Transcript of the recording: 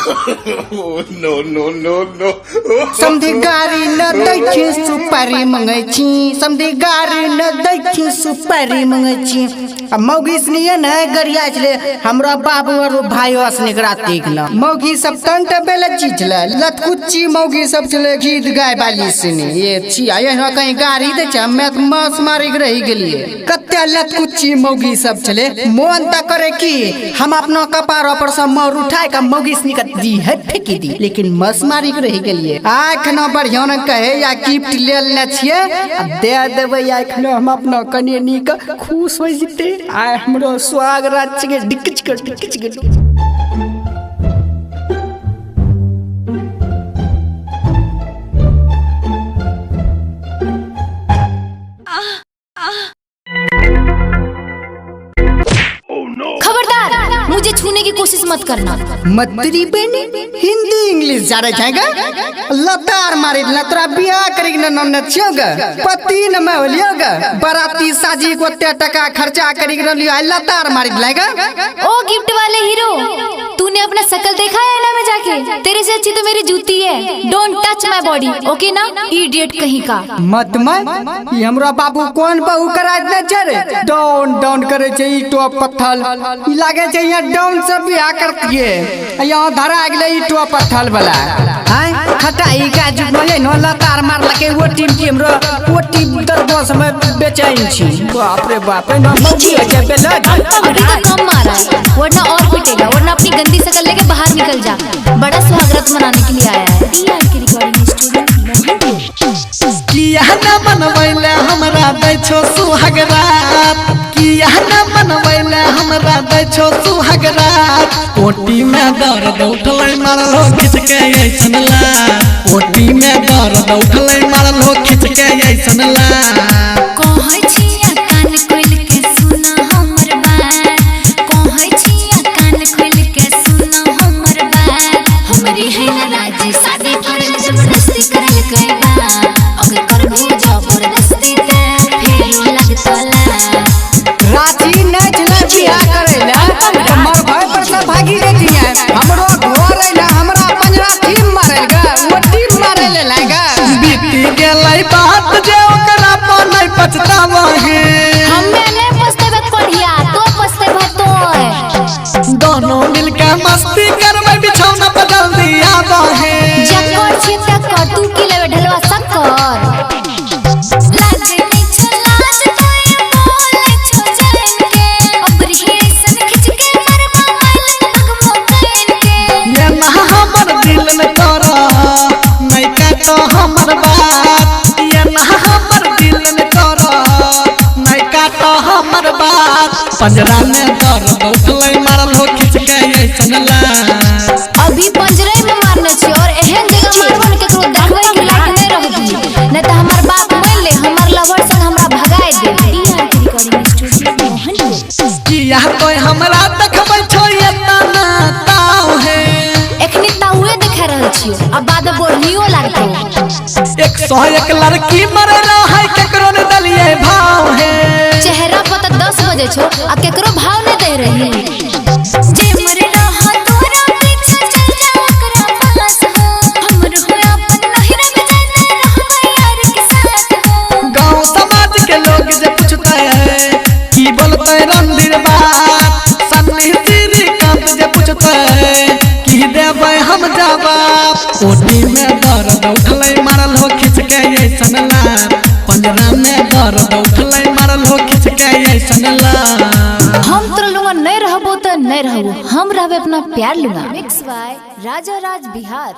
नो नो नो नो समधी गाड़ी न दै छी सुपारी मंगै छी समधी गाड़ी न दै छी सुपारी मंगै छी अब मौगी सनिए न गरिया छले हमरा बाबू और भाई असने राती न मौगी सब तंट बेले चीचले लतकुच्ची मौगी सब छले गीत गाय बाली सनी ये छी आए न कहीं गाड़ी दे छ मैं मास मारी रही गेलिए कत्ते लतकुच्ची मौगी सब छले मोन त करे की हम अपना कपार पर से मोर उठाए का मौगी सनी का दी है फेंकी दी लेकिन मस मारी रही गेलिए आख न बढ़िया न कहे या गिफ्ट ले ले छिए दे देबै आख न हम अपना कने नीक खुश हो जते आ हमरो स्वागत के डिकच के खबरदार मुझे छूने की कोशिश मत करना। मतरी बेनी हिंदी इंग्लिश जा रहे जाएगा लतार मारी लतरा बियाह करेगी न न छियोगा पति न मैं होलियोगा बाराती साजी को टका खर्चा करेगी न लियो लतार मारी लाएगा। ओ गिफ्ट वाले हीरो तूने अपना शकल देखा है ना में जाके तेरे से अच्छी तो मेरी जूती है। डोंट टच माय बॉडी ओके ना इडियट कहीं का। मत मैं ये हमरा बाबू कौन बहू करा दे चरे डाउन डाउन करे छै ई तो पत्थल लागे छै यहाँ डाउन से बियाह करती है यहाँ धरा गेले ई तो पत्थल वाला हैं खटाई का जुग में न लतार मार लके वो टीम की हमरो वो टीम दरबस में बेचैन छी बाप रे बाप न मौजी है बेला अभी तो कम मारा वरना और पिटेगा वरना अपनी गंदी शकल लेके बाहर निकल जा। बड़ा सुहागरात मनाने के लिए आया है डीआर के रिकॉर्डिंग स्टूडियो किया न मनवैले हमरा दै छो सुहागरात किया न मनवैले हमरा दै छो सुहागरात ओटी में दर्द उठलै मारलो खिच के ऐसन ला ओटी में दर्द उठलै मारलो खिच के ऐसन ला कहै छिया कान खोल के सुना हमर बात कहै छिया कान खोल के सुना हमर बात हमरी है ना राजी शादी करल जबरदस्ती करल गइबा अगर करबो जबरदस्ती ते फेरो लगता ला राजी न जना बियाह करेला हमर भाई पर से भागी देती है हमरो घर है हमरा पंजरा थीम मारेल गा वो टीम मारे ले लाएगा बीती गेलै बात जे ओकरा पर नहीं पछतावा है हमें नहीं पछतेबे कोढ़िया तो पछतेबे तो दोनों मिलके मस्ती करबै बिछौना बदल दिया है जकर छी तक तू की लेवे ढलवा शक्कर लाज नहीं छलाज तोए बोले छो जान के अबरी सन खिच के मरवा माइल लगमो कैन के ये ना हमर दिल में तोरा नहीं काटो हमर बात ये ना हमर दिल में तोरा नहीं काटो हमर बात पंजरा में दर्द उठलै मारल हो खिच के ऐसन ला अभी पंजरे में मारने छी और एहन जगह मारबन केकरो देखबै के लायक नहीं रहबी नहीं तो हमर बाप मान ले हमर लवर संग हमरा भगाए दे डीआर के रिकॉर्डिंग स्टूडियो मोहनपुर किया कोई हमरा देखबै छो एतना ना ताऊ है एखनी ताउए देखे रहल छियो अब बाद में बोलियो लागतो 101 लड़की मरे है केकरो ने दलिए भाव है चेहरा पर तो 10 बजे छो आ केकरो भाव नहीं दे रही जे मरे रहा तोरा पीछे चल जा ओकरा पास हो हमर होया अपन नहिरा में जाते रहबै यार के साथ हो गांव समाज के लोग जे पूछते हैं की बोलते रणधीर बात सन्नी श्रीकांत जे पूछते हैं की देबै हम जवाब ओटी में दर्द उठलै मारल हो खिच के ऐसन ला पंजरा में दर्द उठलै मारल हो खिच के ऐसन ला हम तोरा लुंगा नहीं रहबो त नहीं रहबो हम रहबे अपना प्यार लुंगा मिक्स बाय राजा राज बिहार।